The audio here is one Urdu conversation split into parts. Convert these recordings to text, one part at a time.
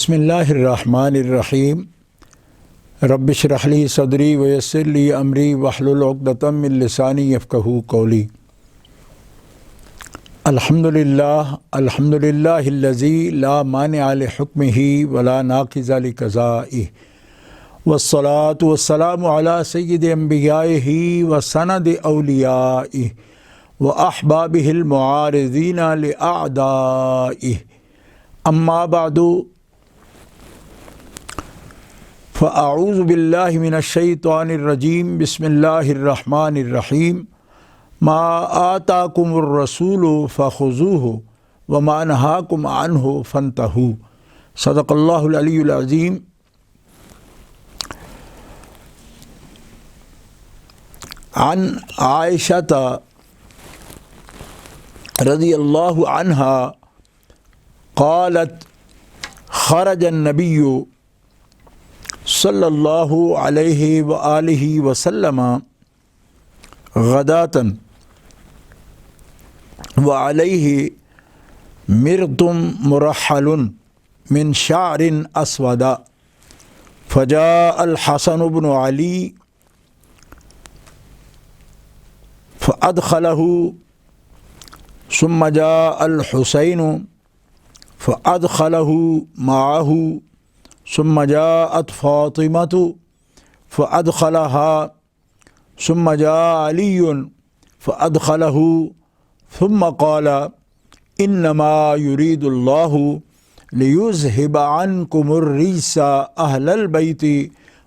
بسم اللہ الرحمن الرحیم رب اشرح لی صدری ویسر لی امری واحلل عقدۃ من لسانی یفقہوا قولی۔ الحمد للہ الذی لا مانع لحکمہ ولا ناقض لقضائہ والصلاة والسلام علی سید انبیائہ وسند اولیائہ واحبابہ المعارضین لاعدائہ، اما بعد فاعوذ باللہ من الشیطان الرجیم، بسم اللہ الرحمن الرحیم۔ ما آتاکم الرسول فخذوہ وما نہاکم عنہ فانتہوا، صدق اللہ العلی العظیم۔ عن عائشہ رضی اللہ عنہا قالت خرج النبی صلی اللہ علیہ وآلہ وسلم غداة وعلیہ مرط مرحل من شعر اسود، فجاء الحسن بن علی فأدخلہ ثم جاء الحسین فأدخلہ معہ ثم جاءت فاطمة فأدخلها ثم جاء علي فأدخله ثم قال إنما يريد الله ليذهب عنكم الرجس أهل البيت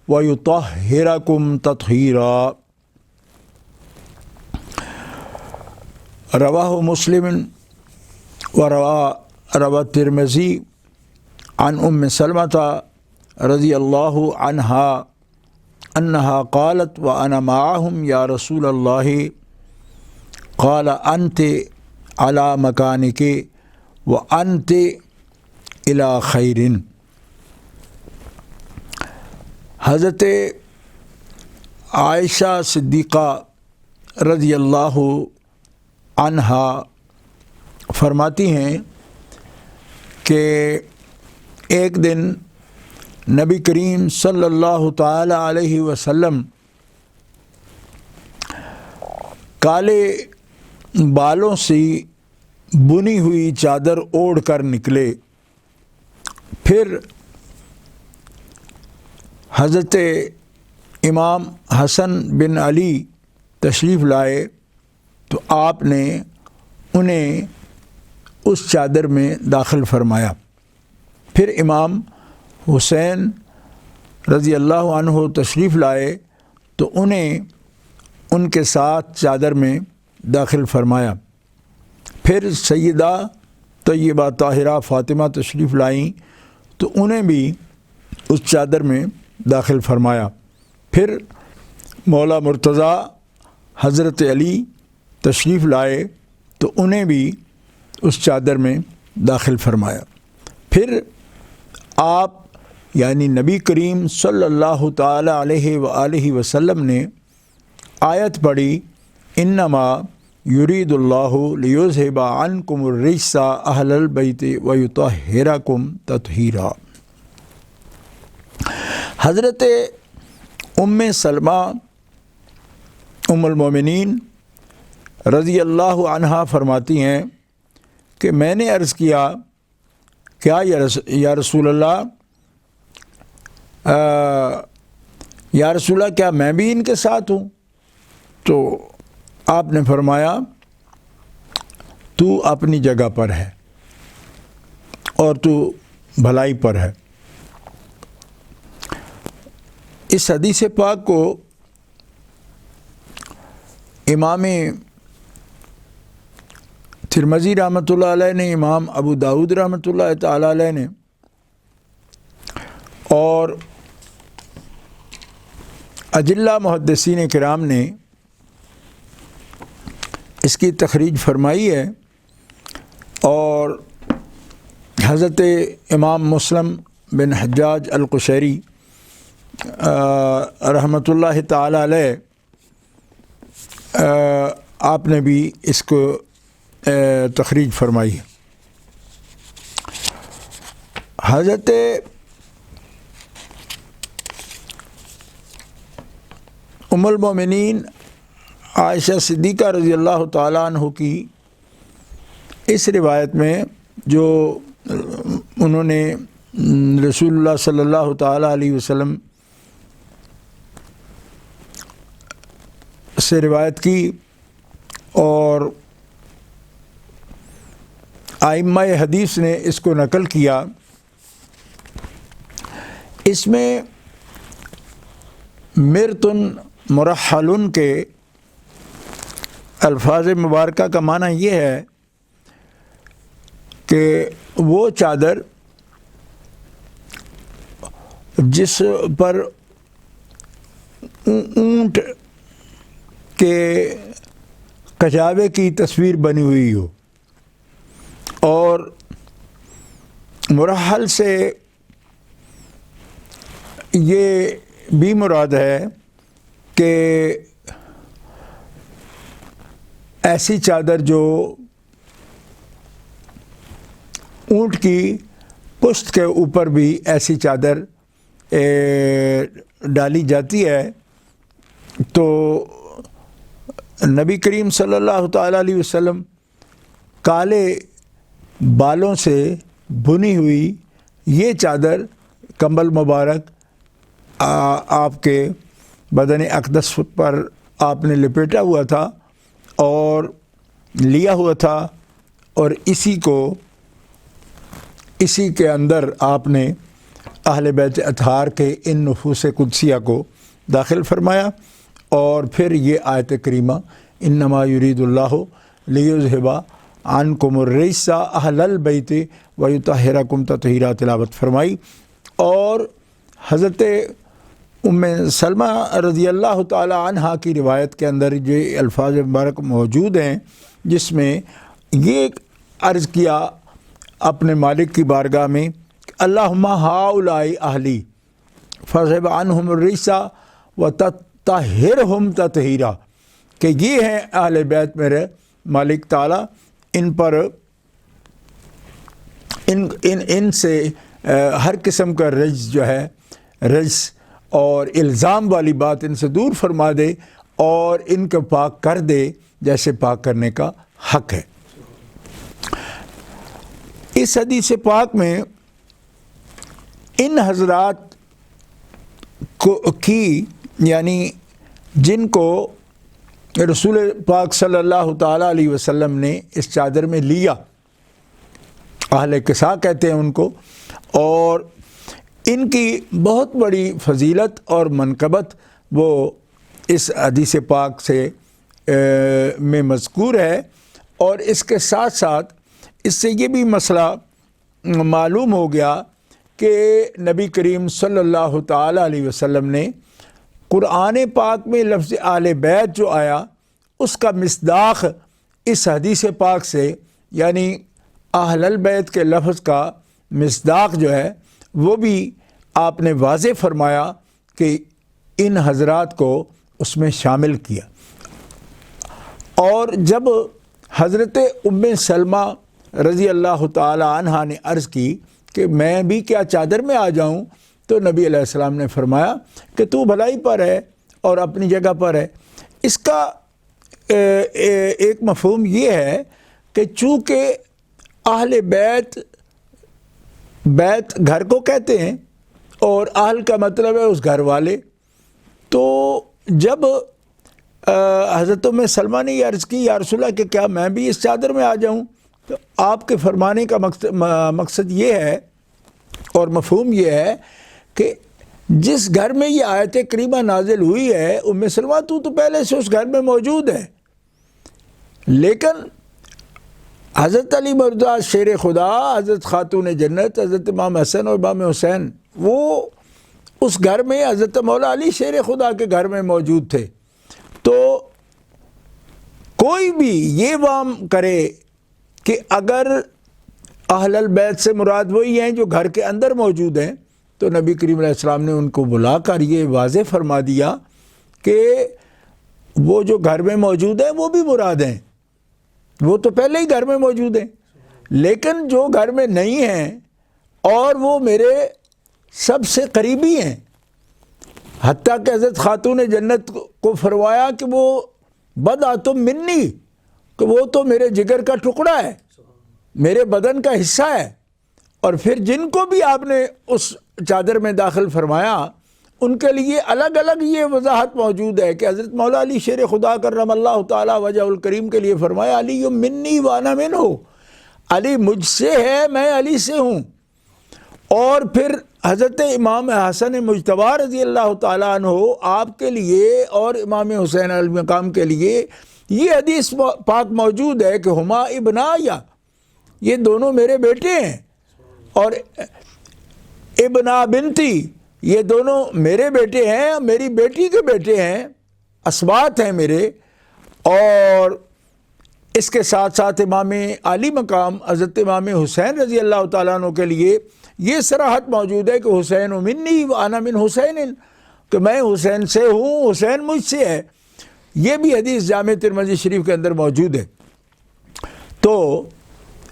ويطهركم تطهيرا۔ رواه مسلم وروى الترمذي عن سلمة رضی اللہ عنہا انہا قالت وانا معهم یا رسول اللہ، قال انت علی مکانک وانت الی خیر۔ حضرت عائشہ صدیقہ رضی اللہ عنہا فرماتی ہیں کہ ایک دن نبی کریم صلی اللہ تعالی علیہ وسلم کالے بالوں سے بنی ہوئی چادر اوڑھ کر نکلے، پھر حضرت امام حسن بن علی تشریف لائے تو آپ نے انہیں اس چادر میں داخل فرمایا۔ پھر امام حسین رضی اللہ عنہ تشریف لائے تو انہیں ان کے ساتھ چادر میں داخل فرمایا۔ پھر سیدہ طیبہ طاہرہ فاطمہ تشریف لائیں تو انہیں بھی اس چادر میں داخل فرمایا۔ پھر مولا مرتضیٰ حضرت علی تشریف لائے تو انہیں بھی اس چادر میں داخل فرمایا۔ پھر آپ یعنی نبی کریم صلی اللہ تعالی علیہ وآلہ وسلم نے آیت پڑھی، انما یرید اللہ لیذہب عنکم الرجس اہل البیت ویطہرکم تطہیرا۔ حضرت سلمہ ام المومنین رضی اللہ عنہا فرماتی ہیں کہ میں نے عرض کیا، کیا یا رسول اللہ، یا رسول اللہ کیا میں بھی ان کے ساتھ ہوں؟ تو آپ نے فرمایا تو اپنی جگہ پر ہے اور تو بھلائی پر ہے۔ اس حدیث پاک کو امام ترمذی رحمۃ اللہ علیہ نے، امام ابو داؤد رحمۃ اللہ تعالی علیہ نے اور اجلہ محدثین کرام نے اس کی تخریج فرمائی ہے، اور حضرت امام مسلم بن حجاج القشیری رحمۃ اللہ تعالی علیہ آپ نے بھی اس کو تخریج فرمائی ہے۔ حضرت ام المومنین عائشہ صدیقہ رضی اللہ تعالیٰ عنہ کی اس روایت میں جو انہوں نے رسول اللہ صلی اللہ تعالیٰ علیہ وسلم سے روایت کی اور ائمہ حدیث نے اس کو نقل کیا، اس میں مرتن مرحلن کے الفاظ مبارکہ کا معنی یہ ہے کہ وہ چادر جس پر اونٹ کے کچاوے کی تصویر بنی ہوئی ہو، اور مرحل سے یہ بھی مراد ہے کہ ایسی چادر جو اونٹ کی پشت کے اوپر بھی ایسی چادر ڈالی جاتی ہے، تو نبی کریم صلی اللہ تعالیٰ علیہ وسلم کالے بالوں سے بنی ہوئی یہ چادر کمبل مبارک آپ کے بدن اقدس پر آپ نے لپیٹا ہوا تھا اور لیا ہوا تھا، اور اسی کے اندر آپ نے اہل بیت اطہار کے ان نفوس قدسیہ کو داخل فرمایا، اور پھر یہ آیت کریمہ انما یرید اللہ لیذھب عنکم الرجس اہل البیت ویطہرکم تطہیرا تلاوت فرمائی۔ اور حضرت ام سلمہ رضی اللہ تعالی عنہا کی روایت کے اندر یہ الفاظ مبارک موجود ہیں، جس میں یہ عرض کیا اپنے مالک کی بارگاہ میں، اللہم ہؤلاء اہلی فاذھب عنہم الرجس وطہرہم تطہیرا، کہ یہ ہیں اہل بیت میرے مالک تعالیٰ، ان پر ان سے ہر قسم کا رجس جو ہے، رجس اور الزام والی بات ان سے دور فرما دے اور ان کو پاک کر دے جیسے پاک کرنے کا حق ہے۔ اس حدیث پاک میں ان حضرات کی یعنی جن کو رسول پاک صلی اللہ تعالیٰ علیہ وسلم نے اس چادر میں لیا، اہل کساء کہتے ہیں ان کو، اور ان کی بہت بڑی فضیلت اور منقبت وہ اس حدیث پاک سے میں مذکور ہے، اور اس کے ساتھ ساتھ اس سے یہ بھی مسئلہ معلوم ہو گیا کہ نبی کریم صلی اللہ تعالیٰ علیہ وسلم نے قرآن پاک میں لفظ اہل بیت جو آیا اس کا مصداق اس حدیث پاک سے، یعنی اہل البیت کے لفظ کا مصداق جو ہے وہ بھی آپ نے واضح فرمایا کہ ان حضرات کو اس میں شامل کیا۔ اور جب حضرت ام سلمہ رضی اللہ تعالی عنہا نے عرض کی کہ میں بھی کیا چادر میں آ جاؤں، تو نبی علیہ السلام نے فرمایا کہ تو بھلائی پر ہے اور اپنی جگہ پر ہے۔ اس کا ایک مفہوم یہ ہے کہ چونکہ اہل بیت گھر کو کہتے ہیں اور اہل کا مطلب ہے اس گھر والے، تو جب حضرت ام سلمہ نے یہ عرض کی یا رسول اللہ کہ کیا میں بھی اس چادر میں آ جاؤں، تو آپ کے فرمانے کا مقصد یہ ہے اور مفہوم یہ ہے کہ جس گھر میں یہ آیت کریمہ نازل ہوئی ہے، ام سلمہ تو پہلے سے اس گھر میں موجود ہے، لیکن حضرت علی مرتضیٰ شیر خدا، حضرت خاتون جنت، حضرت امام حسن اور امام حسین وہ اس گھر میں حضرت مولا علی شیر خدا کے گھر میں موجود تھے۔ تو کوئی بھی یہ وہم کرے کہ اگر اہل البیت سے مراد وہی ہیں جو گھر کے اندر موجود ہیں، تو نبی کریم علیہ السلام نے ان کو بلا کر یہ واضح فرما دیا کہ وہ جو گھر میں موجود ہیں وہ بھی مراد ہیں، وہ تو پہلے ہی گھر میں موجود ہیں، لیکن جو گھر میں نہیں ہیں اور وہ میرے سب سے قریبی ہیں، حتیٰ کہ حضرت خاتون جنت کو فرمایا کہ وہ بدعتم منی، کہ وہ تو میرے جگر کا ٹکڑا ہے، میرے بدن کا حصہ ہے۔ اور پھر جن کو بھی آپ نے اس چادر میں داخل فرمایا ان کے لیے الگ الگ یہ وضاحت موجود ہے کہ حضرت مولا علی شیر خدا کرم اللہ تعالی وجہ الکریم کے لیے فرمایا علی منی وانا منہ، علی مجھ سے ہے، میں علی سے ہوں۔ اور پھر حضرت امام حسن مجتبی رضی اللہ تعالیٰ عنہ آپ کے لیے اور امام حسین علیہ مقام کے لیے یہ حدیث پاک موجود ہے کہ ہما ابنایا، یہ دونوں میرے بیٹے ہیں، اور ابنا بنتی، یہ دونوں میرے بیٹے ہیں، میری بیٹی کے بیٹے ہیں، اسبات ہیں میرے۔ اور اس کے ساتھ ساتھ امام علی مقام حضرت امام حسین رضی اللہ تعالیٰ عنہ کے لیے یہ صراحت موجود ہے کہ حسین منی وانا من حسین، کہ میں حسین سے ہوں، حسین مجھ سے ہے۔ یہ بھی حدیث جامع ترمذی شریف کے اندر موجود ہے۔ تو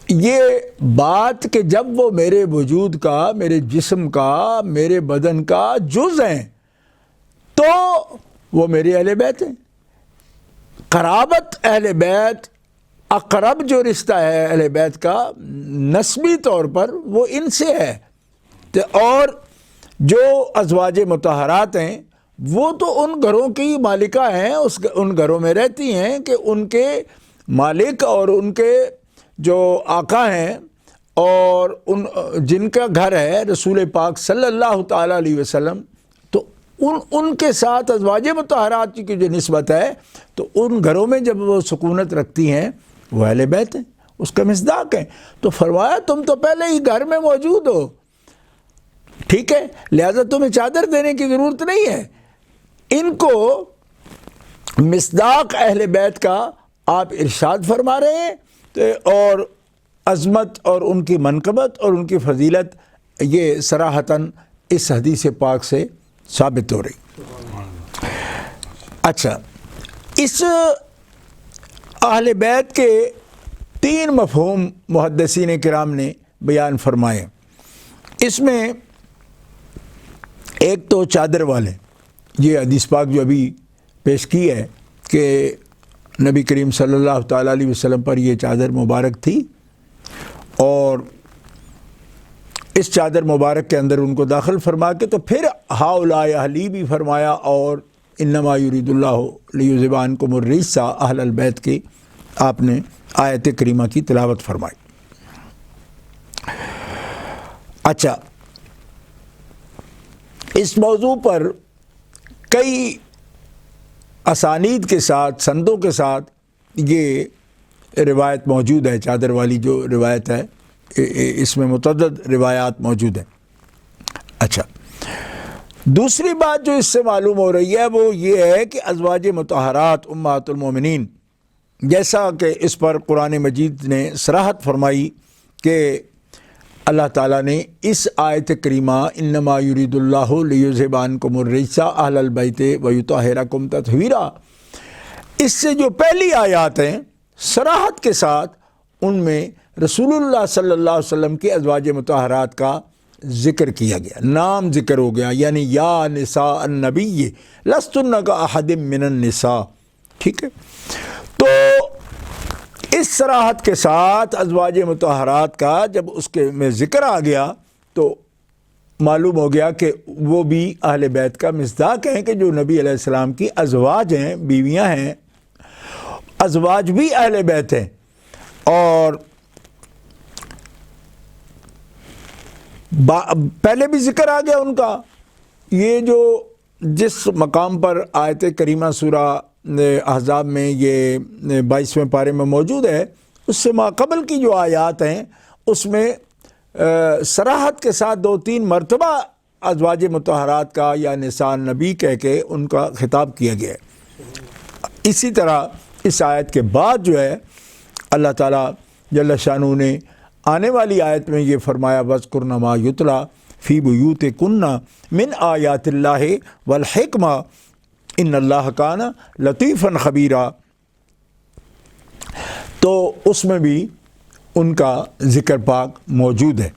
یہ بات کہ جب وہ میرے وجود کا، میرے جسم کا، میرے بدن کا جز ہیں تو وہ میرے اہل بیت ہیں۔ قرابت اہل بیت، اقرب جو رشتہ ہے اہل بیت کا نسبی طور پر وہ ان سے ہے، اور جو ازواج مطہرات ہیں وہ تو ان گھروں کی مالکہ ہیں، ان گھروں میں رہتی ہیں کہ ان کے مالک اور ان کے جو آقا ہیں اور جن کا گھر ہے رسول پاک صلی اللہ تعالیٰ علیہ وسلم، تو ان کے ساتھ ازواج مطہرات کی جو نسبت ہے تو ان گھروں میں جب وہ سکونت رکھتی ہیں وہ اہل بیت ہیں، اس کا مصداق ہے۔ تو فرمایا تم تو پہلے ہی گھر میں موجود ہو، ٹھیک ہے، لہذا تمہیں چادر دینے کی ضرورت نہیں ہے۔ ان کو مصداق اہل بیت کا آپ ارشاد فرما رہے ہیں، اور عظمت اور ان کی منقبت اور ان کی فضیلت یہ صراحتاً اس حدیث پاک سے ثابت ہو رہی۔ اچھا، اس اہل بیت کے 3 مفہوم محدثین کرام نے بیان فرمائے۔ اس میں ایک تو چادر والے، یہ حدیث پاک جو ابھی پیش کی ہے کہ نبی کریم صلی اللہ تعالیٰ علیہ وسلم پر یہ چادر مبارک تھی، اور اس چادر مبارک کے اندر ان کو داخل فرما کے تو پھر ہاؤلاء اہلی بھی فرمایا، اور انما یرید اللہ لیذھب عنکم الرجس اہل البیت کی آپ نے آیت کریمہ کی تلاوت فرمائی۔ اچھا، اس موضوع پر کئی اسانید کے ساتھ، سندوں کے ساتھ یہ روایت موجود ہے، چادر والی جو روایت ہے اس میں متعدد روایات موجود ہیں۔ اچھا، دوسری بات جو اس سے معلوم ہو رہی ہے وہ یہ ہے کہ ازواج مطہرات امہات المومنین، جیسا کہ اس پر قرآن مجید نے صراحت فرمائی کہ اللہ تعالیٰ نے اس آیت کریمہ انما یرید اللہ لیذھب عنکم الرجس اہل البیت ویطہرکم تطہیرا، اس سے جو پہلی آیات ہیں صراحت کے ساتھ ان میں رسول اللہ صلی اللہ علیہ وسلم کی ازواج مطہرات کا ذکر کیا گیا، نام ذکر ہو گیا، یعنی یا نساء النبی لستن کاحد من النساء، ٹھیک ہے۔ تو اس صراحت کے ساتھ ازواج مطہرات کا جب اس کے میں ذکر آ گیا تو معلوم ہو گیا کہ وہ بھی اہل بیت کا مصداق ہیں کہ جو نبی علیہ السلام کی ازواج ہیں، بیویاں ہیں، ازواج بھی اہل بیت ہیں۔ اور پہلے بھی ذکر آ گیا ان کا، یہ جو جس مقام پر آیت کریمہ سورہ احزاب میں یہ 22ویں پارے میں موجود ہے، اس سے ماقبل کی جو آیات ہیں اس میں صراحت کے ساتھ 2-3 مرتبہ ازواج مطہرات کا یا نساء نبی کہہ کے ان کا خطاب کیا گیا ہے۔ اسی طرح اس آیت کے بعد جو ہے اللہ تعالیٰ جل شانہ نے آنے والی آیت میں یہ فرمایا وَاذْكُرْنَ مَا يُتْلَىٰ فِي بُيُوتِكُنَّ مِنْ آیَاتِ اللّٰہِ وَالْحِکْمَةِ ان اللہ کان لطیفاً خبیرا، تو اس میں بھی ان کا ذکر پاک موجود ہے۔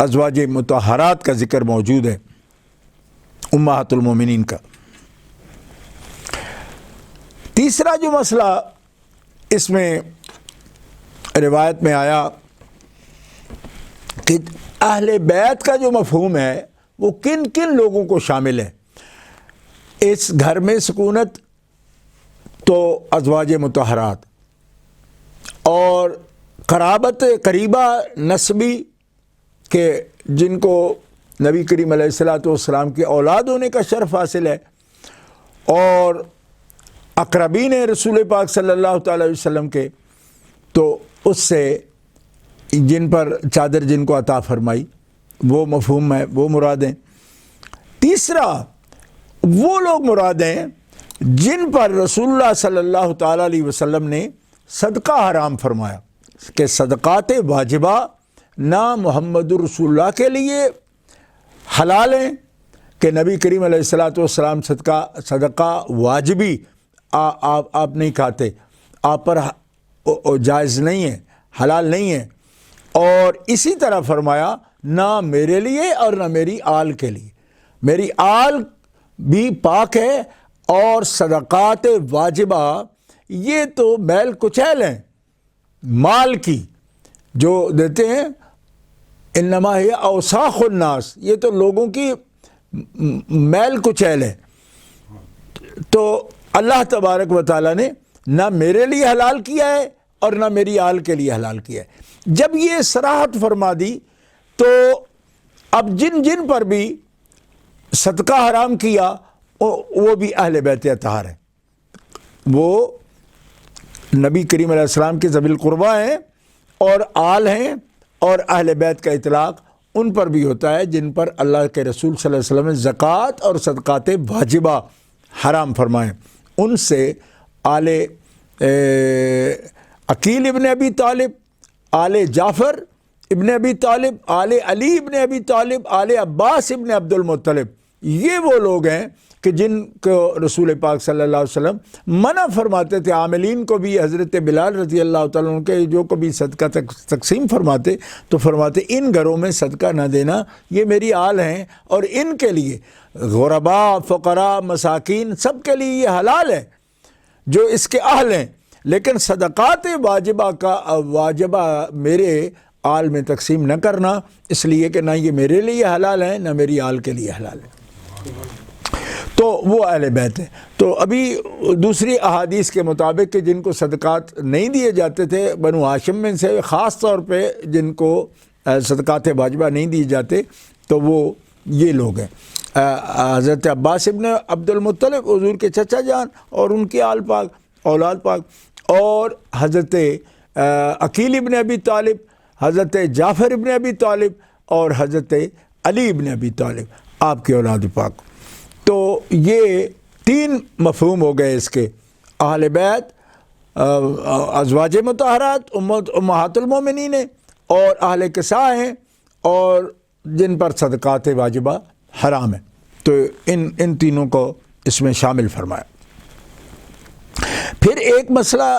ازواج مطہرات کا ذکر موجود ہے، امہات المومنین کا۔ تیسرا جو مسئلہ اس میں روایت میں آیا کہ اہل بیت کا جو مفہوم ہے وہ کن کن لوگوں کو شامل ہے۔ اس گھر میں سکونت تو ازواج مطہرات، اور قرابت قریبہ نسبی کہ جن کو نبی کریم علیہ الصلاۃ والسلام کی اولاد ہونے کا شرف حاصل ہے، اور اقربین رسول پاک صلی اللہ تعالی علیہ وسلم کے، تو اس سے جن پر چادر جن کو عطا فرمائی وہ مفہوم ہے، وہ مرادیں۔ تیسرا وہ لوگ مراد ہیں جن پر رسول اللہ صلی اللہ تعالی علیہ وسلم نے صدقہ حرام فرمایا کہ صدقات واجبہ نہ محمد رسول اللہ کے لیے حلال ہیں، کہ نبی کریم علیہ الصلاۃ والسلام صدقہ واجبی آپ نہیں کھاتے، آپ پر جائز نہیں ہے، حلال نہیں ہے۔ اور اسی طرح فرمایا نہ میرے لیے اور نہ میری آل کے لیے، میری آل بھی پاک ہے، اور صدقات واجبہ یہ تو میل کچیل ہیں مال کی جو دیتے ہیں، انما ہی اوساخ الناس، یہ تو لوگوں کی میل کچیل ہے۔ تو اللہ تبارک و تعالیٰ نے نہ میرے لیے حلال کیا ہے اور نہ میری آل کے لیے حلال کیا ہے۔ جب یہ صراحت فرما دی تو اب جن جن پر بھی صدقہ حرام کیا وہ بھی اہل بیت اطہار ہیں، وہ نبی کریم علیہ السلام کے ذوی القربہ ہیں اور آل ہیں، اور اہل بیت کا اطلاق ان پر بھی ہوتا ہے جن پر اللہ کے رسول صلی اللہ علیہ وسلم نے زکوٰۃ اور صدقات واجبہ حرام فرمائیں۔ ان سے آل عقیل ابن ابی طالب، آل جعفر ابن ابی طالب، آل علی ابن ابی طالب، آل عباس ابن عبد المطلب، یہ وہ لوگ ہیں کہ جن کو رسول پاک صلی اللہ علیہ وسلم منع فرماتے تھے۔ عاملین کو بھی حضرت بلال رضی اللہ تعالیٰ عنہ کے جو کو بھی صدقہ تقسیم فرماتے تو فرماتے ان گھروں میں صدقہ نہ دینا، یہ میری آل ہیں، اور ان کے لیے غرباء، فقراء، مساکین سب کے لیے یہ حلال ہے جو اس کے اہل ہیں، لیکن صدقات واجبہ میرے آل میں تقسیم نہ کرنا، اس لیے کہ نہ یہ میرے لیے حلال ہیں نہ میری آل کے لیے حلال ہے۔ تو وہ اہل بیت ہے۔ تو ابھی دوسری احادیث کے مطابق کہ جن کو صدقات نہیں دیے جاتے تھے بنو ہاشم میں سے، خاص طور پہ جن کو صدقات واجبہ نہیں دیے جاتے تو وہ یہ لوگ ہیں، حضرت عباس ابن عبد المطلب حضور کے چچا جان اور ان کی آل پاک، اولاد پاک، اور حضرت عقیل ابن ابی طالب، حضرت جعفر ابن ابی طالب اور حضرت علی ابن ابی طالب، آپ کی اولاد پاک۔ تو یہ تین مفہوم ہو گئے اس کے، اہل بیت، ازواج مطہرات امہات المومنین اور اہل کساء ہیں، اور جن پر صدقات واجبہ حرام ہے، تو ان تینوں کو اس میں شامل فرمایا۔ پھر ایک مسئلہ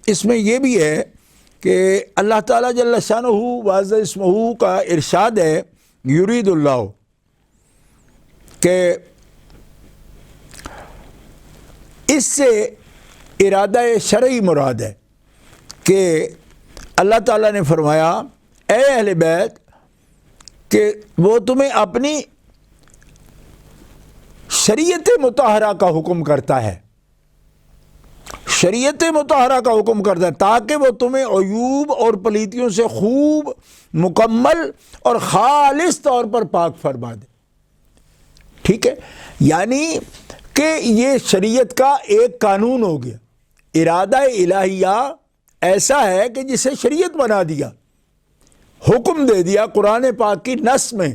اس میں یہ بھی ہے کہ اللہ تعالیٰ جل شانہ واعظ اسمہ کا ارشاد ہے یرید اللہ، کہ اس سے ارادہ شرعی مراد ہے کہ اللہ تعالیٰ نے فرمایا اے اہل بیت کہ وہ تمہیں اپنی شریعت مطہرہ کا حکم کرتا ہے، شریعت مطہرہ کا حکم کرتا ہے تاکہ وہ تمہیں عیوب اور پلیتیوں سے خوب مکمل اور خالص طور پر پاک فرما دے۔ ٹھیک ہے، یعنی کہ یہ شریعت کا ایک قانون ہو گیا، ارادہ الہیہ ایسا ہے کہ جسے شریعت بنا دیا، حکم دے دیا قرآن پاک کی نص میں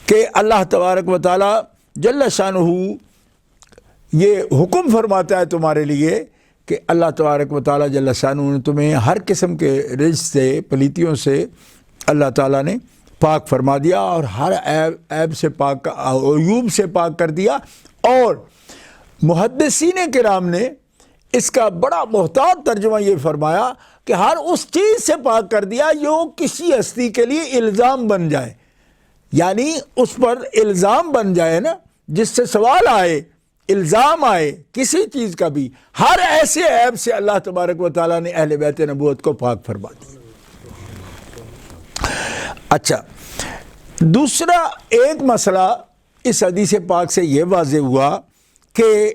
کہ اللہ تبارک و تعالی جل شانہ یہ حکم فرماتا ہے تمہارے لیے کہ اللہ تبارک و تعالی جل شانہ نے تمہیں ہر قسم کے رجس سے، پلیتیوں سے اللہ تعالیٰ نے پاک فرما دیا، اور ہر عیب سے پاک، عیوب سے پاک کر دیا۔ اور محدثین کرام نے اس کا بڑا محتاط ترجمہ یہ فرمایا کہ ہر اس چیز سے پاک کر دیا جو کسی ہستی کے لیے الزام بن جائے، یعنی اس پر الزام بن جائے نا، جس سے سوال آئے، الزام آئے کسی چیز کا بھی، ہر ایسے عیب سے اللہ تبارک و تعالیٰ نے اہل بیت نبوت کو پاک فرما دیا۔ اچھا، دوسرا ایک مسئلہ اس حدیث پاک سے یہ واضح ہوا کہ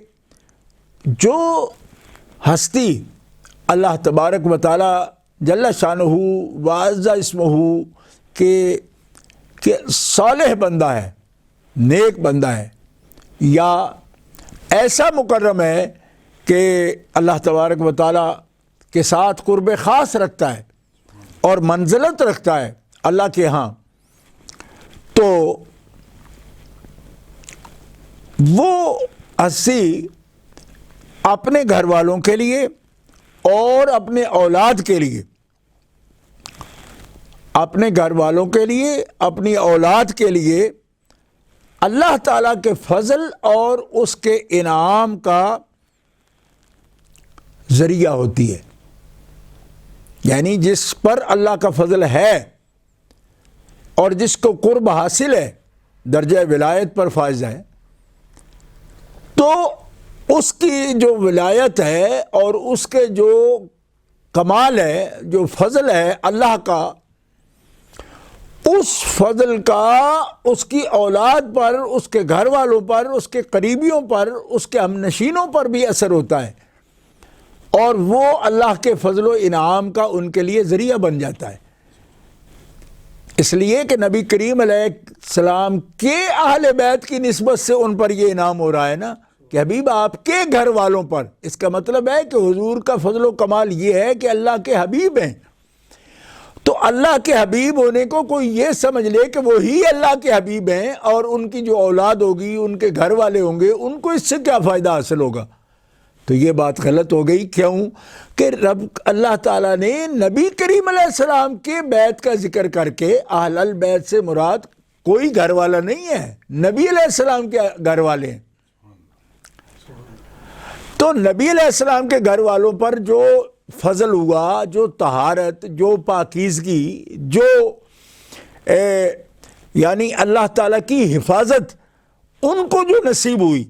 جو ہستی اللہ تبارک و تعالی جل شانہ و عز اسمہ کہ صالح بندہ ہے، نیک بندہ ہے، یا ایسا مکرم ہے کہ اللہ تبارک و تعالی کے ساتھ قرب خاص رکھتا ہے اور منزلت رکھتا ہے اللہ کے ہاں، تو وہ ہستی اپنے گھر والوں کے لیے اور اپنے اولاد کے لیے، اپنے گھر والوں کے لیے، اپنی اولاد کے لیے اللہ تعالیٰ کے فضل اور اس کے انعام کا ذریعہ ہوتی ہے، یعنی جس پر اللہ کا فضل ہے اور جس کو قرب حاصل ہے، درجہ ولایت پر فائز ہے، تو اس کی جو ولایت ہے اور اس کے جو کمال ہے، جو فضل ہے اللہ کا، اس فضل کا اس کی اولاد پر، اس کے گھر والوں پر، اس کے قریبیوں پر، اس کے ہم نشینوں پر بھی اثر ہوتا ہے، اور وہ اللہ کے فضل و انعام کا ان کے لیے ذریعہ بن جاتا ہے۔ اس لیے کہ نبی کریم علیہ السلام کے اہل بیت کی نسبت سے ان پر یہ انعام ہو رہا ہے نا کہ حبیب آپ کے گھر والوں پر، اس کا مطلب ہے کہ حضور کا فضل و کمال یہ ہے کہ اللہ کے حبیب ہیں، تو اللہ کے حبیب ہونے کو کوئی یہ سمجھ لے کہ وہی اللہ کے حبیب ہیں اور ان کی جو اولاد ہوگی، ان کے گھر والے ہوں گے، ان کو اس سے کیا فائدہ حاصل ہوگا، تو یہ بات غلط ہو گئی۔ کیوں کہ اللہ تعالیٰ نے نبی کریم علیہ السلام کے بیت کا ذکر کر کے، اہل البیت سے مراد کوئی گھر والا نہیں ہے، نبی علیہ السلام کے گھر والے ہیں، تو نبی علیہ السلام کے گھر والوں پر جو فضل ہوا، جو طہارت، جو پاکیزگی، جو یعنی اللہ تعالیٰ کی حفاظت ان کو جو نصیب ہوئی،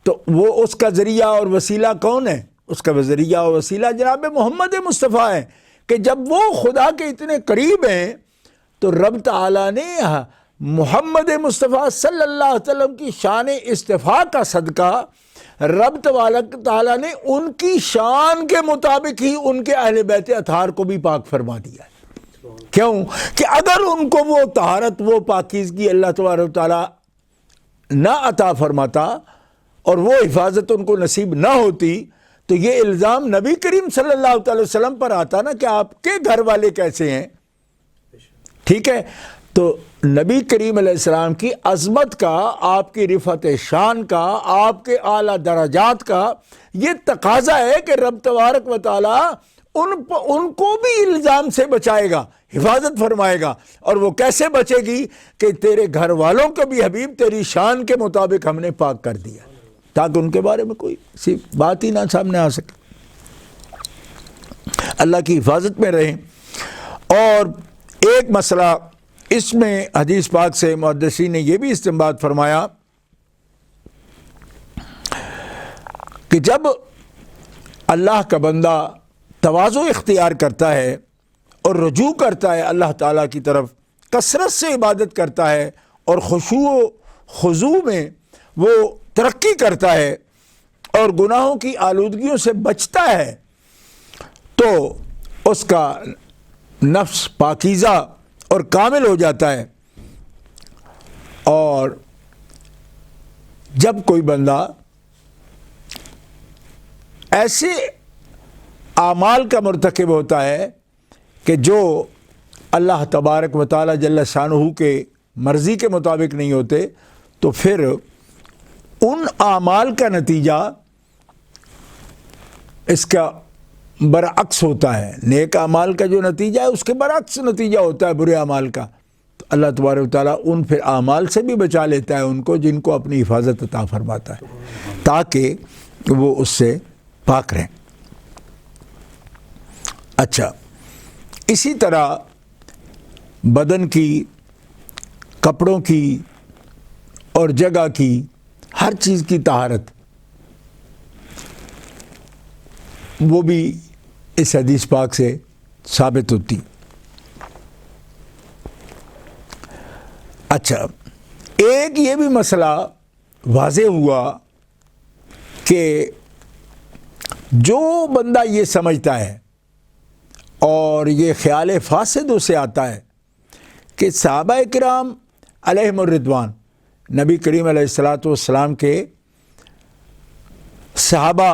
تو وہ اس کا ذریعہ اور وسیلہ کون ہے؟ اس کا ذریعہ اور وسیلہ جناب محمد مصطفیٰ ہے، کہ جب وہ خدا کے اتنے قریب ہیں تو رب تعالیٰ نے محمد مصطفیٰ صلی اللہ علیہ وسلم کی شان اصطفاء کا صدقہ رب تبارک تعالیٰ نے ان کی شان کے مطابق ہی ان کے اہل بیت اطہار کو بھی پاک فرما دیا ہے۔ کیوں کہ اگر ان کو وہ طہارت، وہ پاکیزگی اللہ تبارک تعالیٰ نہ عطا فرماتا اور وہ حفاظت ان کو نصیب نہ ہوتی، تو یہ الزام نبی کریم صلی اللہ علیہ وسلم پر آتا نا کہ آپ کے گھر والے کیسے ہیں۔ ٹھیک ہے، تو نبی کریم علیہ السلام کی عظمت کا، آپ کی رفعت شان کا، آپ کے اعلیٰ درجات کا یہ تقاضا ہے کہ رب تبارک و تعالیٰ ان کو بھی الزام سے بچائے گا، حفاظت فرمائے گا، اور وہ کیسے بچے گی کہ تیرے گھر والوں کو بھی حبیب تیری شان کے مطابق ہم نے پاک کر دیا، تاکہ ان کے بارے میں کوئی سی بات ہی نہ سامنے آ سکے، اللہ کی حفاظت میں رہیں۔ اور ایک مسئلہ اس میں حدیث پاک سے محدثین نے یہ بھی استنباط فرمایا کہ جب اللہ کا بندہ تواضع اختیار کرتا ہے اور رجوع کرتا ہے اللہ تعالیٰ کی طرف، کثرت سے عبادت کرتا ہے اور خشوع و خضوع میں وہ ترقی کرتا ہے اور گناہوں کی آلودگیوں سے بچتا ہے، تو اس کا نفس پاکیزہ اور کامل ہو جاتا ہے۔ اور جب کوئی بندہ ایسے اعمال کا مرتکب ہوتا ہے کہ جو اللہ تبارک و تعالی جل شانہ کے مرضی کے مطابق نہیں ہوتے، تو پھر ان اعمال کا نتیجہ اس کا برعکس ہوتا ہے، نیک اعمال کا جو نتیجہ ہے اس کے برعکس نتیجہ ہوتا ہے برے اعمال کا۔ تو اللہ تبارک و تعالیٰ ان پھر اعمال سے بھی بچا لیتا ہے ان کو جن کو اپنی حفاظت عطا فرماتا ہے، تاکہ وہ اس سے پاک رہیں۔ اچھا، اسی طرح بدن کی، کپڑوں کی اور جگہ کی، ہر چیز کی طہارت وہ بھی اس حدیث پاک سے ثابت ہوتی۔ اچھا، ایک یہ بھی مسئلہ واضح ہوا کہ جو بندہ یہ سمجھتا ہے اور یہ خیال فاسد اسے آتا ہے کہ صحابہ کرام علیہم الرضوان، نبی کریم علیہ الصلاۃ والسلام کے صحابہ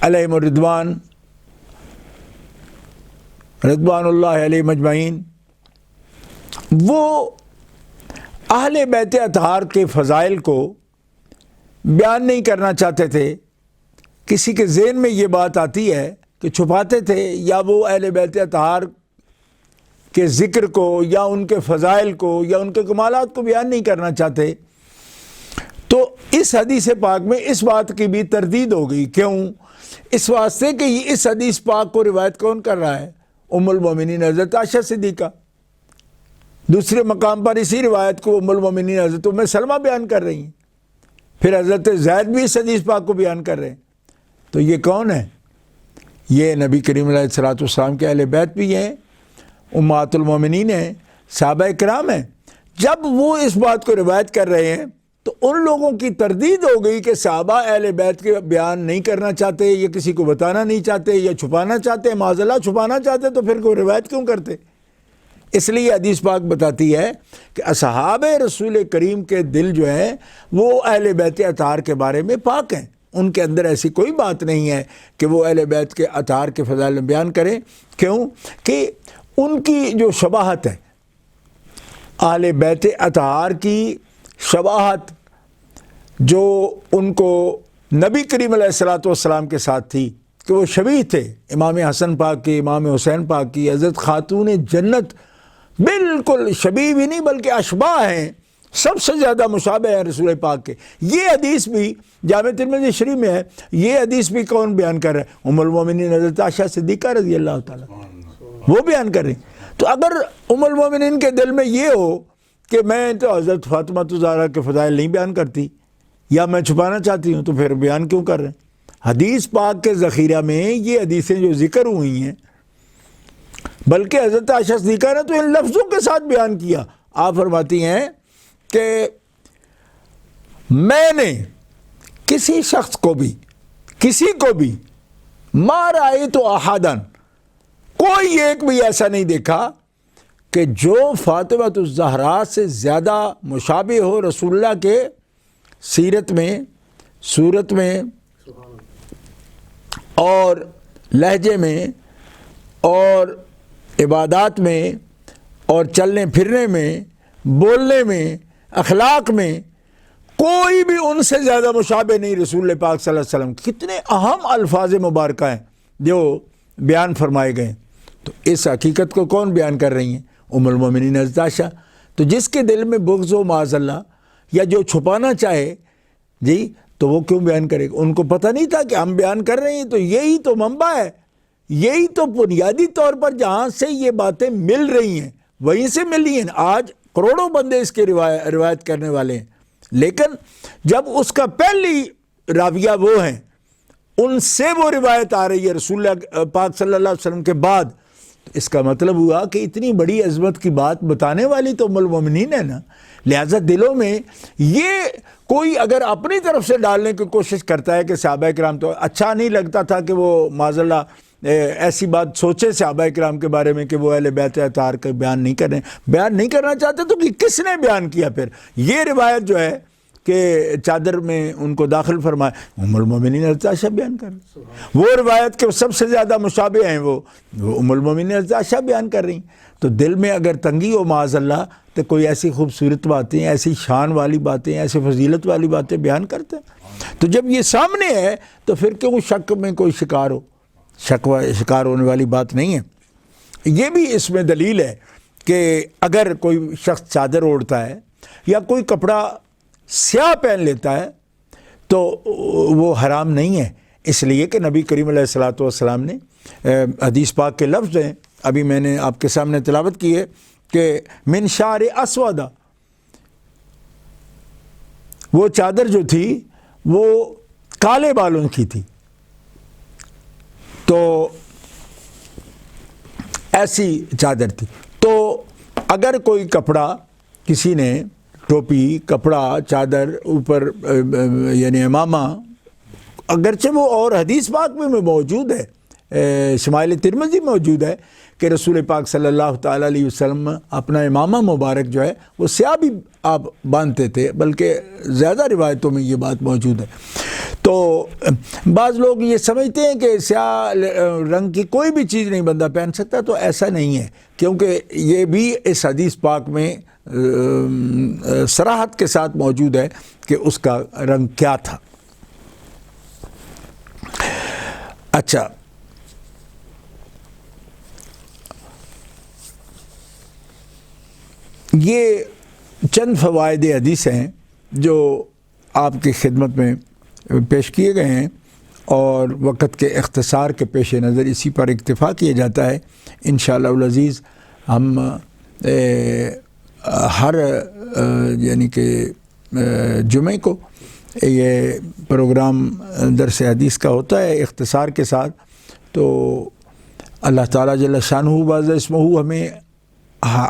علیہم الرضوان رضوان اللہ علیہ مجمعین، وہ اہل بیت اطہار کے فضائل کو بیان نہیں کرنا چاہتے تھے۔ کسی کے ذہن میں یہ بات آتی ہے کہ چھپاتے تھے، یا وہ اہل بیت اطہار کے ذکر کو یا ان کے فضائل کو یا ان کے کمالات کو بیان نہیں کرنا چاہتے۔ تو اس حدیث پاک میں اس بات کی بھی تردید ہو گئی۔ کیوں؟ اس واسطے کہ اس حدیث پاک کو روایت کون کر رہا ہے؟ ام المومنین حضرت عائشہ صدیقہ۔ دوسرے مقام پر اسی روایت کو ام المومنین حضرت ام سلمہ بیان کر رہی ہیں، پھر حضرت زید بھی اس حدیث پاک کو بیان کر رہے ہیں۔ تو یہ کون ہے؟ یہ نبی کریم علیہ الصلوۃ والسلام کے اہل بیت بھی ہیں، امہات المومنین ہیں، صحابہ کرام ہیں۔ جب وہ اس بات کو روایت کر رہے ہیں تو ان لوگوں کی تردید ہو گئی کہ صحابہ اہل بیت کے بیان نہیں کرنا چاہتے، یا کسی کو بتانا نہیں چاہتے، یا چھپانا چاہتے، معاذ اللہ چھپانا چاہتے، تو پھر کوئی روایت کیوں کرتے؟ اس لیے حدیث پاک بتاتی ہے کہ اصحاب رسول کریم کے دل جو ہیں وہ اہل بیت اطہار کے بارے میں پاک ہیں، ان کے اندر ایسی کوئی بات نہیں ہے کہ وہ اہل بیت کے اطہار کے فضائل بیان کریں۔ کیوں؟ کہ ان کی جو شباہت ہے، اہل بیت اطہار کی شباہت جو ان کو نبی کریم علیہ الصلوۃ والسلام کے ساتھ تھی کہ وہ شبیہ تھے امام حسن پاک کی، امام حسین پاک کی، حضرت خاتون جنت بالکل شبیہ بھی نہیں بلکہ اشباہ ہیں، سب سے زیادہ مشابہ ہیں رسول پاک کے۔ یہ حدیث بھی جامع ترمذی شریف میں ہے۔ یہ حدیث بھی کون بیان کر رہا ہے؟ ام المومنین حضرت عائشہ صدیقہ رضی اللہ تعالیٰ، وہ بیان کر رہی ہیں۔ تو اگر ام المومنین کے دل میں یہ ہو کہ میں تو حضرت فاطمہ الزہرا کے فضائل نہیں بیان کرتی، یا میں چھپانا چاہتی ہوں، تو پھر بیان کیوں کر رہے ہیں؟ حدیث پاک کے ذخیرہ میں یہ حدیثیں جو ذکر ہوئی ہیں، بلکہ حضرت عائشہ صدیقہ نے تو ان لفظوں کے ساتھ بیان کیا۔ آپ فرماتی ہیں کہ میں نے کسی شخص کو بھی، کسی کو بھی ما رأیت احداً، کوئی ایک بھی ایسا نہیں دیکھا کہ جو فاطمہ الزہرا سے زیادہ مشابہ ہو رسول اللہ کے سیرت میں، صورت میں اور لہجے میں اور عبادات میں اور چلنے پھرنے میں، بولنے میں، اخلاق میں، کوئی بھی ان سے زیادہ مشابہ نہیں رسول پاک صلی اللہ علیہ وسلم۔ کتنے اہم الفاظ مبارکہ ہیں جو بیان فرمائے گئے۔ تو اس حقیقت کو کون بیان کر رہی ہیں؟ ام المومنین حضرت عائشہ۔ تو جس کے دل میں بغض و معاذ اللہ، یا جو چھپانا چاہے جی، تو وہ کیوں بیان کرے گا؟ ان کو پتہ نہیں تھا کہ ہم بیان کر رہے ہیں؟ تو یہی تو منبع ہے، یہی تو بنیادی طور پر جہاں سے یہ باتیں مل رہی ہیں وہیں سے ملی ہیں۔ آج کروڑوں بندے اس کے روایت کرنے والے ہیں، لیکن جب اس کا پہلی راویہ وہ ہیں، ان سے وہ روایت آ رہی ہے رسول اللہ پاک صلی اللہ علیہ وسلم کے بعد، تو اس کا مطلب ہوا کہ اتنی بڑی عظمت کی بات بتانے والی تو ام المومنین ہے نا۔ لہذا دلوں میں یہ کوئی اگر اپنی طرف سے ڈالنے کی کوشش کرتا ہے کہ صحابہ کرام، تو اچھا نہیں لگتا تھا کہ وہ معاذ اللہ ایسی بات سوچے صحابہ کرام کے بارے میں کہ وہ اہل بیت اطہار کا بیان نہیں کر رہے ہیں، بیان نہیں کرنا چاہتے، تو کس نے بیان کیا؟ پھر یہ روایت جو ہے کہ چادر میں ان کو داخل فرمایا، ام المومنین حضرت عائشہ بیان کر رہی ہیں۔ وہ روایت کے سب سے زیادہ مشابہ ہیں وہ ام المومنین حضرت عائشہ بیان کر رہی ہیں۔ تو دل میں اگر تنگی ہو معاذ اللہ، تو کوئی ایسی خوبصورت باتیں، ایسی شان والی باتیں، ایسی فضیلت والی باتیں بیان کرتے ہیں۔ تو جب یہ سامنے ہے تو پھر کیوں شک میں کوئی شکار ہو؟ شکار ہونے والی بات نہیں ہے۔ یہ بھی اس میں دلیل ہے کہ اگر کوئی شخص چادر اوڑھتا ہے یا کوئی کپڑا سیاہ پہن لیتا ہے تو وہ حرام نہیں ہے، اس لیے کہ نبی کریم علیہ الصلوۃ والسلام نے حدیث پاک کے لفظ ہیں، ابھی میں نے آپ کے سامنے تلاوت کی ہے کہ من شعر اسودا، وہ چادر جو تھی وہ کالے بالوں کی تھی. تو ایسی چادر تھی. تو اگر کوئی کپڑا کسی نے، ٹوپی، کپڑا، چادر اوپر یعنی امامہ، اگرچہ وہ اور حدیث پاک میں موجود ہے، شمائل ترمذی میں موجود ہے کہ رسول پاک صلی اللہ تعالیٰ علیہ وسلم اپنا امامہ مبارک جو ہے وہ سیاہ بھی آپ باندھتے تھے، بلکہ زیادہ روایتوں میں یہ بات موجود ہے. تو بعض لوگ یہ سمجھتے ہیں کہ سیاہ رنگ کی کوئی بھی چیز نہیں بندہ پہن سکتا، تو ایسا نہیں ہے، کیونکہ یہ بھی اس حدیث پاک میں صراحت کے ساتھ موجود ہے کہ اس کا رنگ کیا تھا. اچھا، یہ چند فوائد حدیث ہیں جو آپ کی خدمت میں پیش کیے گئے ہیں، اور وقت کے اختصار کے پیش نظر اسی پر اکتفا کیا جاتا ہے. انشاءاللہ العزیز ہم ہر یعنی کہ جمعے کو یہ پروگرام درس حدیث کا ہوتا ہے اختصار کے ساتھ. تو اللہ تعالیٰ جل شانہ باز اسمہ ہمیں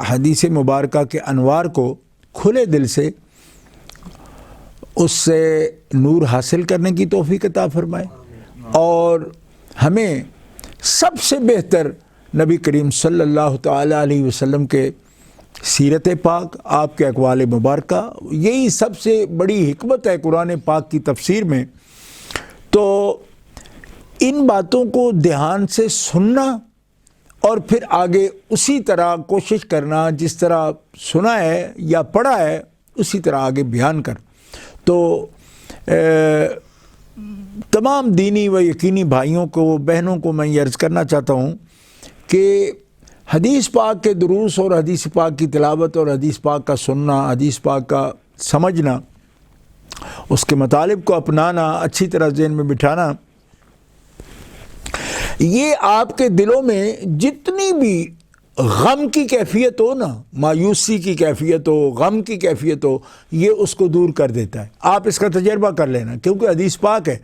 حدیث مبارکہ کے انوار کو کھلے دل سے اس سے نور حاصل کرنے کی توفیق عطا فرمائے، اور ہمیں سب سے بہتر نبی کریم صلی اللہ تعالیٰ علیہ وسلم کے سیرت پاک، آپ کے اقوال مبارکہ، یہی سب سے بڑی حکمت ہے قرآن پاک کی تفسیر میں. تو ان باتوں کو دھیان سے سننا اور پھر آگے اسی طرح کوشش کرنا، جس طرح سنا ہے یا پڑھا ہے اسی طرح آگے بیان کر. تو تمام دینی و یقینی بھائیوں کو، بہنوں کو میں یہ عرض کرنا چاہتا ہوں کہ حدیث پاک کے دروس اور حدیث پاک کی تلاوت اور حدیث پاک کا سننا، حدیث پاک کا سمجھنا، اس کے مطالب کو اپنانا، اچھی طرح ذہن میں بٹھانا، یہ آپ کے دلوں میں جتنی بھی غم کی کیفیت ہو نا، مایوسی کی کیفیت ہو، غم کی کیفیت ہو، یہ اس کو دور کر دیتا ہے. آپ اس کا تجربہ کر لینا، کیونکہ حدیث پاک ہے.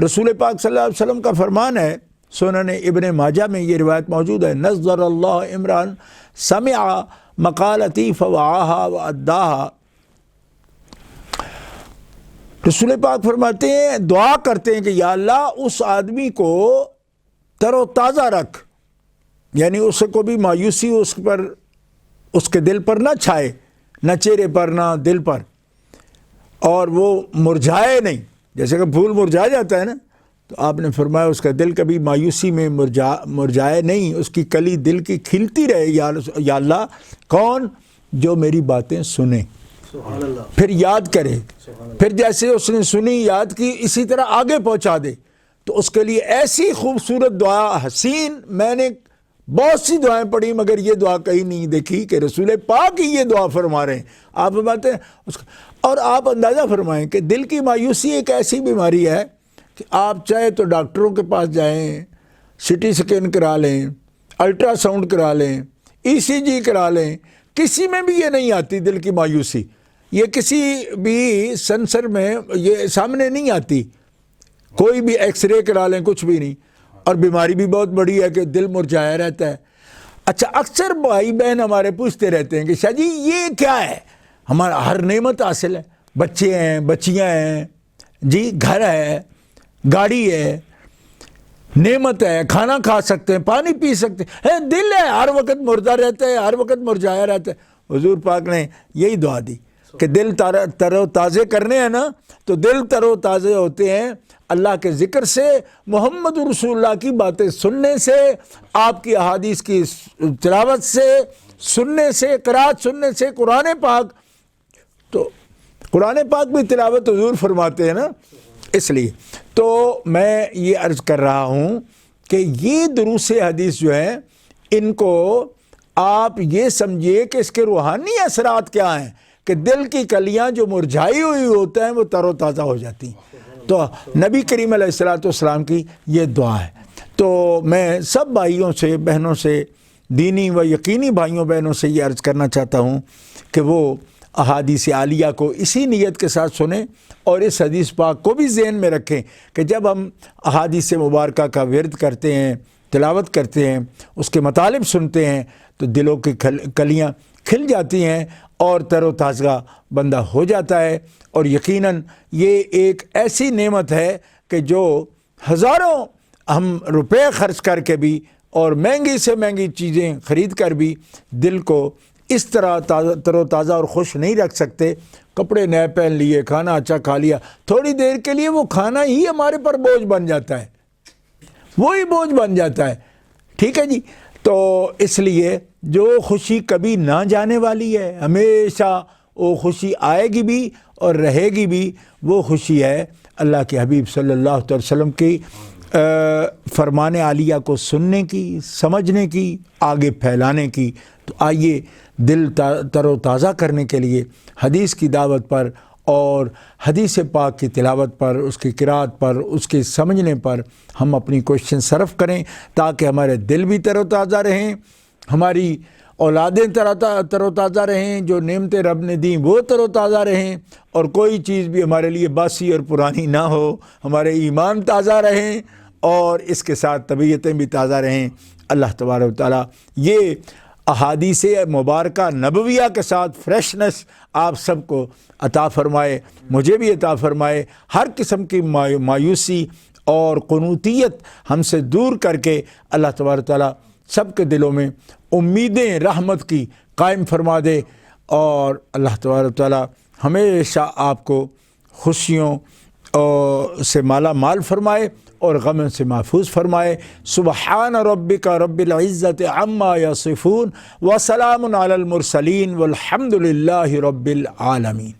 رسول پاک صلی اللہ علیہ وسلم کا فرمان ہے، سنن ابن ماجہ میں یہ روایت موجود ہے، نظر اللہ عمران سمع مقالتی فوعاہا واداہا. رسول پاک فرماتے ہیں، دعا کرتے ہیں کہ یا اللہ اس آدمی کو تر و تازہ رکھ، یعنی اس کو بھی مایوسی اس پر، اس کے دل پر نہ چھائے، نہ چہرے پر نہ دل پر، اور وہ مرجھائے نہیں. جیسے کہ پھول مرجھا جاتا ہے نا، تو آپ نے فرمایا اس کا دل کبھی مایوسی میں مرجھائے نہیں، اس کی کلی دل کی کھلتی رہے. یا اللہ، کون؟ جو میری باتیں سنے، پھر یاد کرے، پھر جیسے اس نے سنی یاد کی اسی طرح آگے پہنچا دے. تو اس کے لیے ایسی خوبصورت دعا حسین، میں نے بہت سی دعائیں پڑھی مگر یہ دعا کہیں نہیں دیکھی کہ رسول پاک ہی یہ دعا فرما رہے ہیں. آپ فرماتے ہیں اور آپ اندازہ فرمائیں کہ دل کی مایوسی ایک ایسی بیماری ہے کہ آپ چاہے تو ڈاکٹروں کے پاس جائیں، سٹی سکین کرا لیں، الٹرا ساؤنڈ کرا لیں، ECG کرا لیں، کسی میں بھی یہ نہیں آتی دل کی مایوسی. یہ کسی بھی سنسر میں یہ سامنے نہیں آتی. کوئی بھی ایکس رے کرا لیں، کچھ بھی نہیں. اور بیماری بھی بہت بڑی ہے کہ دل مرجھایا رہتا ہے. اچھا، اکثر بھائی بہن ہمارے پوچھتے رہتے ہیں کہ شاہ جی یہ کیا ہے؟ ہمارا ہر نعمت حاصل ہے، بچے ہیں، بچیاں ہیں، جی گھر ہے، گاڑی ہے، نعمت ہے، کھانا کھا سکتے ہیں، پانی پی سکتے ہیں، دل ہے ہر وقت مردہ رہتا ہے، ہر وقت مرجھایا رہتا ہے. حضور پاک نے یہی دعا دی کہ دل تر و تازے کرنے ہیں نا، تو دل تر و تازے ہوتے ہیں اللہ کے ذکر سے، محمد رسول اللہ کی باتیں سننے سے، آپ کی احادیث کی تلاوت سے، سننے سے، قرات سننے سے. قرآن پاک، تو قرآن پاک بھی تلاوت حضور فرماتے ہیں نا. اس لیے تو میں یہ عرض کر رہا ہوں کہ یہ دروس حدیث جو ہیں، ان کو آپ یہ سمجھیے کہ اس کے روحانی اثرات کیا ہیں کہ دل کی کلیاں جو مرجھائی ہوئی ہوتے ہیں وہ تر و تازہ ہو جاتی ہیں. تو نبی کریم علیہ الصلوۃ والسلام کی یہ دعا ہے۔ تو میں سب بھائیوں سے، بہنوں سے، دینی و یقینی بھائیوں بہنوں سے یہ عرض کرنا چاہتا ہوں کہ وہ احادیث عالیہ کو اسی نیت کے ساتھ سنیں اور اس حدیث پاک کو بھی ذہن میں رکھیں کہ جب ہم احادیث مبارکہ کا ورد کرتے ہیں، تلاوت کرتے ہیں، اس کے مطالب سنتے ہیں تو دلوں کی کلیاں کھل جاتی ہیں اور تر و تازہ بندہ ہو جاتا ہے۔ اور یقیناً یہ ایک ایسی نعمت ہے کہ جو ہزاروں ہم روپے خرچ کر کے بھی اور مہنگی سے مہنگی چیزیں خرید کر بھی دل کو اس طرح تر و تازہ اور خوش نہیں رکھ سکتے۔ کپڑے نئے پہن لیے، کھانا اچھا کھا لیا، تھوڑی دیر کے لیے وہ کھانا ہی ہمارے پر بوجھ بن جاتا ہے، وہی بوجھ بن جاتا ہے، ٹھیک ہے جی۔ تو اس لیے جو خوشی کبھی نہ جانے والی ہے، ہمیشہ وہ خوشی آئے گی بھی اور رہے گی بھی، وہ خوشی ہے اللہ کے حبیب صلی اللہ علیہ وسلم کی فرمان عالیہ کو سننے کی، سمجھنے کی، آگے پھیلانے کی۔ تو آئیے دل تر و تازہ کرنے کے لیے حدیث کی دعوت پر اور حدیث پاک کی تلاوت پر، اس کی قرأت پر، اس کے سمجھنے پر ہم اپنی کوششیں صرف کریں تاکہ ہمارے دل بھی تر و تازہ رہیں، ہماری اولادیں تر و تازہ رہیں، جو نعمتیں رب نے دیں وہ تر و تازہ رہیں، اور کوئی چیز بھی ہمارے لیے باسی اور پرانی نہ ہو، ہمارے ایمان تازہ رہیں اور اس کے ساتھ طبیعتیں بھی تازہ رہیں۔ اللہ تبارک و تعالیٰ یہ احادیث مبارکہ نبویہ کے ساتھ فریشنس آپ سب کو عطا فرمائے، مجھے بھی عطا فرمائے۔ ہر قسم کی مایوسی اور قنوطیت ہم سے دور کر کے اللہ تبارک و تعالیٰ سب کے دلوں میں امیدیں رحمت کی قائم فرما دے، اور اللہ تبارک و تعالیٰ ہمیشہ آپ کو خوشیوں سے مالا مال فرمائے اور غم سے محفوظ فرمائے۔ سبحان ربک رب العزت عما یصفون وسلام علی المرسلین والحمد للہ رب العالمین۔